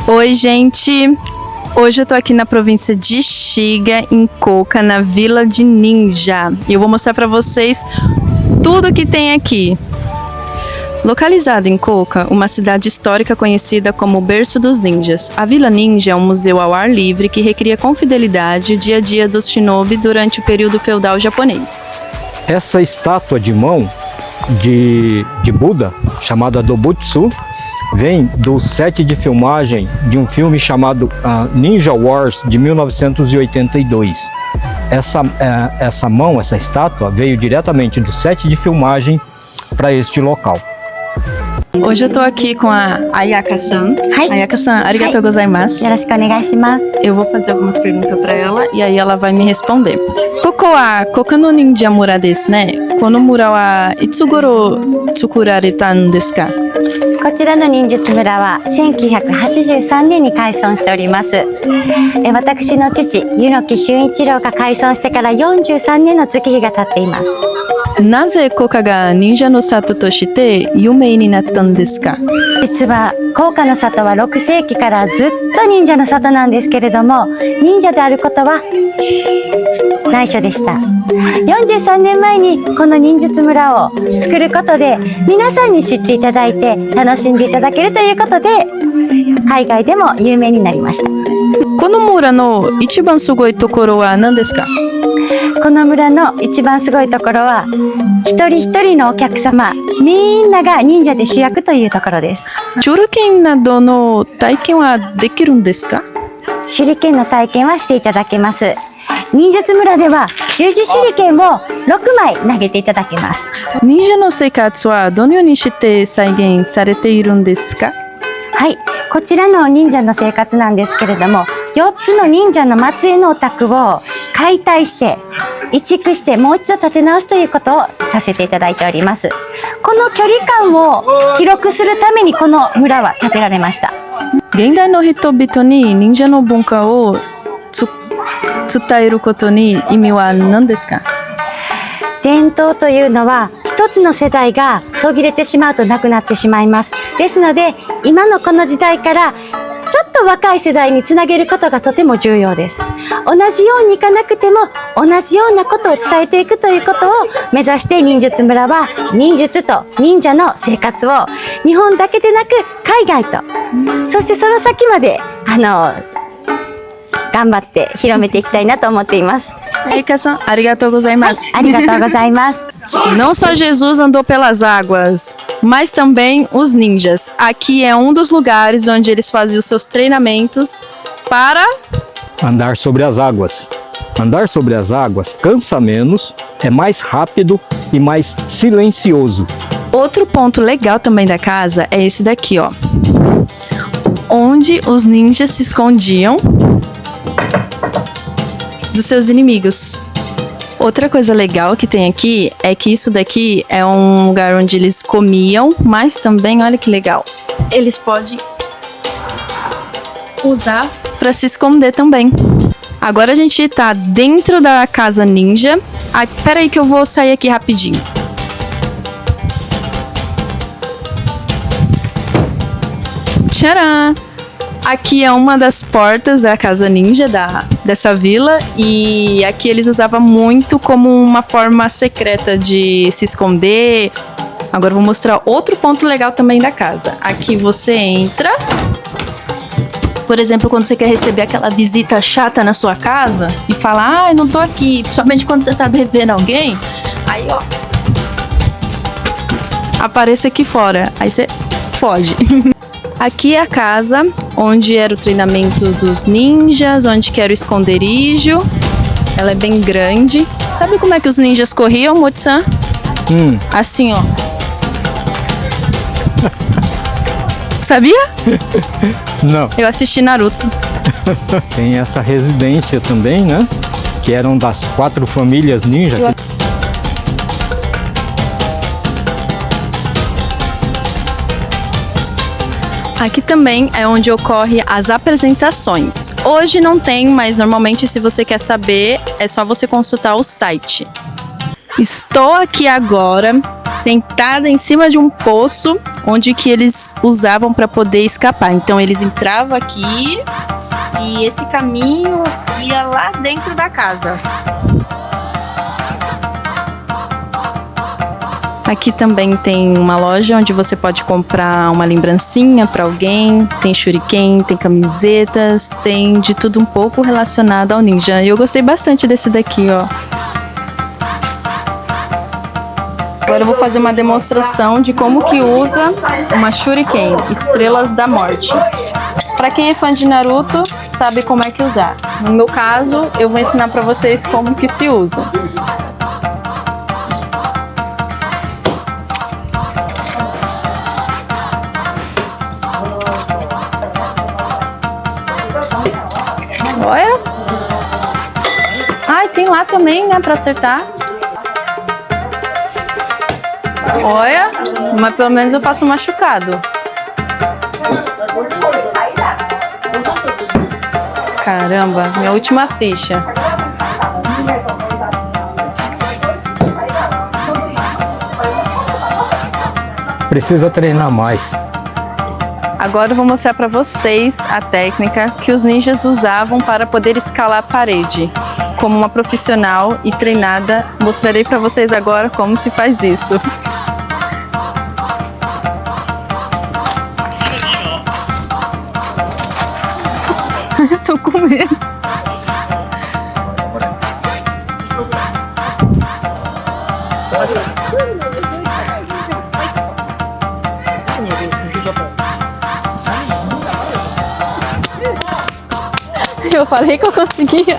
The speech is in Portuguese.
Oi, gente! Hoje eu tô aqui na província de Shiga, em Koka, na Vila de Ninja. E eu vou mostrar pra vocês tudo que tem aqui. Localizada em Koka, uma cidade histórica conhecida como o berço dos ninjas, a Vila Ninja é um museu ao ar livre que recria com fidelidade o dia a dia dos shinobi durante o período feudal japonês. Essa estátua de mão de Buda, chamada Dobutsu, vem do set de filmagem de um filme chamado Ninja Wars, de 1982. Essa mão, essa estátua, veio diretamente do set de filmagem para este local. Hoje eu tô aqui com a Ayaka-san. Ayaka-san, arigatou gozaimasu. Yoroshiku onegaishimasu. Eu vou fazer algumas perguntas para ela e aí ela vai me responder. Koko wa Koka no Ninja Mura desu ne. Kono mura wa itsu goro tsukurareta n desu ka? こちらの忍術村は1983年に開村しております。私の父、柚木俊一郎が開村してから43年の月日が経っています。なぜコカが忍者の里として有名になったんですか？実は甲賀の里は6世紀からずっと忍者の里なんですけれども、忍者であることは内緒でした。43年前にこの忍術村を作ることで皆さんに知っていただいて楽しんでいただけるということで海外でも有名になりました。この村の一番すごいところは何ですか？この村の一番すごいところは一人一人のお客様みんなが忍者で主役というところです。手裏剣などの体験はできるんですか？手裏剣の体験はしていただけます。忍術村では十字手裏剣を6枚投げていただけます。忍者の生活はどのようにして再現されているんですか？はい、こちらの忍者の生活なんですけれども、4つの忍者の末裔のお宅を解体して移築してもう一度建て直すということをさせていただいております。この距離感を記録するためにこの村は建てられました。現代の人々に忍者の文化を伝えることに意味は何ですか？伝統というのは一つの世代が途切れてしまうとなくなってしまいます。ですので今のこの時代からちょっと若い世代につなげることがとても重要です。同じようにいかなくても同じようなことを伝えていくということを目指して忍術村は忍術と忍者の生活を日本だけでなく海外とそしてその先まで頑張って広めていきたいなと思っています。Ayaka-san, arigatou gozaimasu. ありがとうございます。Não só Jesus andou pelas águas, mas também os ninjas. Aqui é um dos lugares onde eles faziam seus treinamentos para andar sobre as águas. Andar sobre as águas cansa menos, é mais rápido e mais silencioso. Outro ponto legal também da casa é esse daqui, ó. Onde os ninjas se escondiam dos seus inimigos. Outra coisa legal que tem aqui é que isso daqui é um lugar onde eles comiam, mas também, olha que legal, eles podem usar para se esconder também. Agora a gente tá dentro da casa ninja. Ai, pera aí que eu vou sair aqui rapidinho. Tcharam! Aqui é uma das portas da casa ninja dessa vila e aqui eles usavam muito como uma forma secreta de se esconder. Agora eu vou mostrar outro ponto legal também da casa. Aqui você entra, por exemplo, quando você quer receber aquela visita chata na sua casa e fala, eu não tô aqui, principalmente quando você tá devendo alguém, aí ó, aparece aqui fora, aí você foge. Aqui é a casa onde era o treinamento dos ninjas, onde que era o esconderijo. Ela é bem grande. Sabe como é que os ninjas corriam, Motsan? Assim, ó. Sabia? Não. Eu assisti Naruto. Tem essa residência também, né? Que eram das 4 famílias ninja. Aqui também é onde ocorrem as apresentações. Hoje não tem, mas normalmente se você quer saber, é só você consultar o site. Estou aqui agora, sentada em cima de um poço, onde que eles usavam para poder escapar. Então eles entravam aqui e esse caminho ia lá dentro da casa. Aqui também tem uma loja onde você pode comprar uma lembrancinha para alguém. Tem shuriken, tem camisetas, tem de tudo um pouco relacionado ao ninja. E eu gostei bastante desse daqui, ó. Agora eu vou fazer uma demonstração de como que usa uma shuriken, Estrelas da Morte. Para quem é fã de Naruto, sabe como é que usar. No meu caso, eu vou ensinar para vocês como que se usa. Olha! Ai, tem lá também, né, para acertar. Olha, mas pelo menos eu faço um machucado. Caramba, minha última ficha. Precisa treinar mais. Agora eu vou mostrar para vocês a técnica que os ninjas usavam para poder escalar a parede. Como uma profissional e treinada, mostrarei para vocês agora como se faz isso. Tô com medo. Eu falei que eu conseguia.